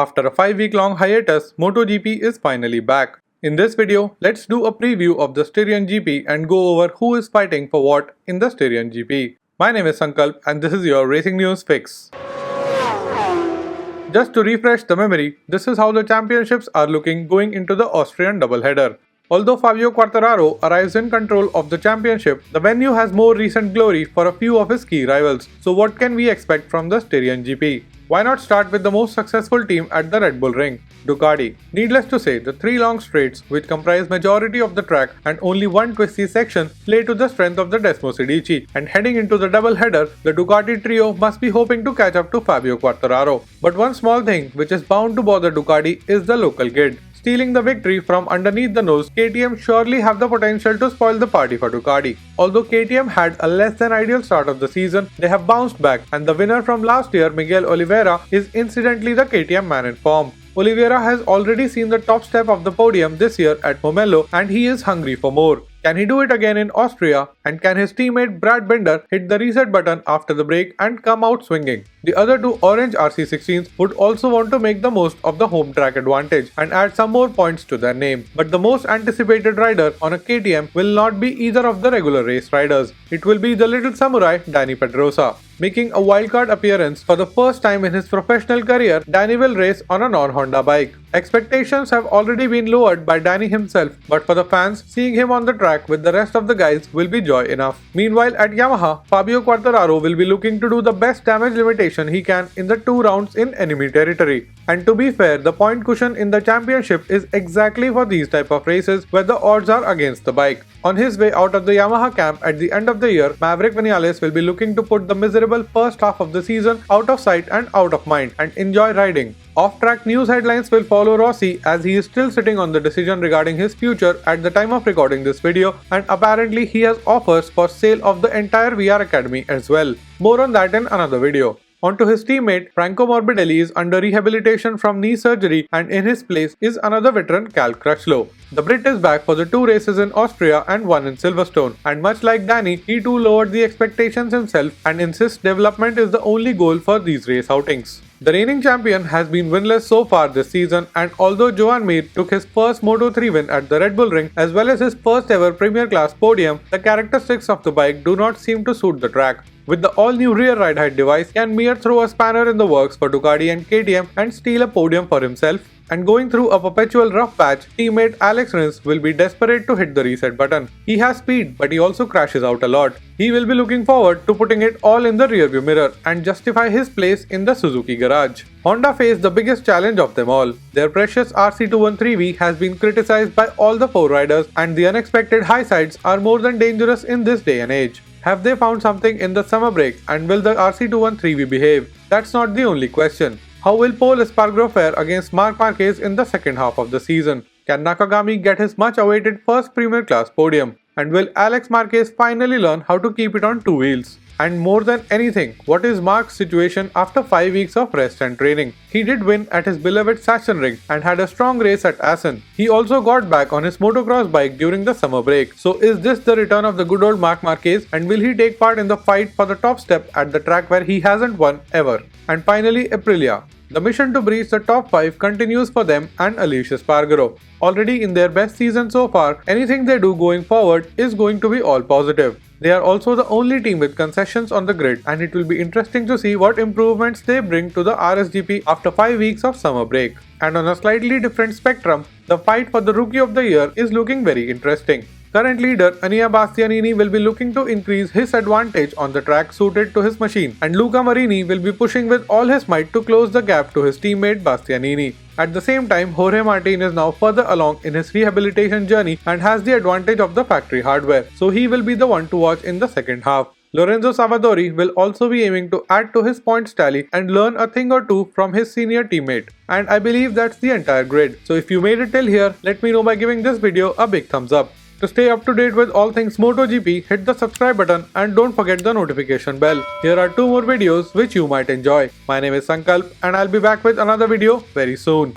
After a 5-week long hiatus, MotoGP is finally back. In this video, let's do a preview of the Styrian GP and go over who is fighting for what in the Styrian GP. My name is Sankalp and this is your Racing News Fix. Just to refresh the memory, this is how the championships are looking going into the Austrian doubleheader. Although Fabio Quartararo arrives in control of the championship, the venue has more recent glory for a few of his key rivals. So what can we expect from the Styrian GP? Why not start with the most successful team at the Red Bull Ring, Ducati? Needless to say, the 3 long straights, which comprise majority of the track and only one twisty section, play to the strength of the Desmosedici, and heading into the double header, the Ducati trio must be hoping to catch up to Fabio Quartararo. But one small thing which is bound to bother Ducati is the local kid. Stealing the victory from underneath the nose, KTM surely have the potential to spoil the party for Ducati. Although KTM had a less than ideal start of the season, they have bounced back, and the winner from last year, Miguel Oliveira, is incidentally the KTM man in form. Oliveira has already seen the top step of the podium this year at Mugello and he is hungry for more. Can he do it again in Austria? And can his teammate Brad Binder hit the reset button after the break and come out swinging? The other two orange RC16s would also want to make the most of the home track advantage and add some more points to their name. But the most anticipated rider on a KTM will not be either of the regular race riders. It will be the little samurai Dani Pedrosa. Making a wildcard appearance for the first time in his professional career, Dani will race on a non-Honda bike. Expectations have already been lowered by Dani himself, but for the fans, seeing him on the track with the rest of the guys will be joy enough. Meanwhile, at Yamaha, Fabio Quartararo will be looking to do the best damage limitation he can in the 2 rounds in enemy territory. And to be fair, the point cushion in the championship is exactly for these type of races where the odds are against the bike. On his way out of the Yamaha camp at the end of the year, Maverick Vinales will be looking to put the miserable first half of the season out of sight and out of mind and enjoy riding. Off-track news headlines will follow Rossi as he is still sitting on the decision regarding his future at the time of recording this video, and apparently he has offers for sale of the entire VR Academy as well. More on that in another video. Onto his teammate, Franco Morbidelli is under rehabilitation from knee surgery and in his place is another veteran Cal Crutchlow. The Brit is back for the 2 races in Austria and 1 in Silverstone, and much like Dani, he too lowered the expectations himself and insists development is the only goal for these race outings. The reigning champion has been winless so far this season, and although Joan Mir took his first Moto3 win at the Red Bull Ring as well as his first ever Premier Class podium, the characteristics of the bike do not seem to suit the track. With the all-new rear ride height device, can Mir throw a spanner in the works for Ducati and KTM and steal a podium for himself? And going through a perpetual rough patch, teammate Alex Rins will be desperate to hit the reset button. He has speed, but he also crashes out a lot. He will be looking forward to putting it all in the rearview mirror and justify his place in the Suzuki garage. Honda faced the biggest challenge of them all. Their precious RC213V has been criticized by all the 4 riders, and the unexpected high sides are more than dangerous in this day and age. Have they found something in the summer break, and will the RC213V behave? That's not the only question. How will Pol Espargaro fare against Marc Marquez in the second half of the season? Can Nakagami get his much awaited first Premier Class podium? And will Alex Marquez finally learn how to keep it on 2 wheels? And more than anything, what is Marc's situation after 5 weeks of rest and training? He did win at his beloved Sachsenring and had a strong race at Assen. He also got back on his motocross bike during the summer break. So is this the return of the good old Marc Marquez, and will he take part in the fight for the top step at the track where he hasn't won ever? And finally, Aprilia. The mission to breach the top 5 continues for them and Aleix Espargaro. Already in their best season so far, anything they do going forward is going to be all positive. They are also the only team with concessions on the grid, and it will be interesting to see what improvements they bring to the RSGP after 5 weeks of summer break. And on a slightly different spectrum, the fight for the Rookie of the Year is looking very interesting. Current leader Enea Bastianini will be looking to increase his advantage on the track suited to his machine, and Luca Marini will be pushing with all his might to close the gap to his teammate Bastianini. At the same time, Jorge Martin is now further along in his rehabilitation journey and has the advantage of the factory hardware, so he will be the one to watch in the second half. Lorenzo Savadori will also be aiming to add to his points tally and learn a thing or two from his senior teammate. And I believe that's the entire grid. So if you made it till here, let me know by giving this video a big thumbs up. To stay up to date with all things MotoGP, hit the subscribe button and don't forget the notification bell. Here are 2 more videos which you might enjoy. My name is Sankalp and I'll be back with another video very soon.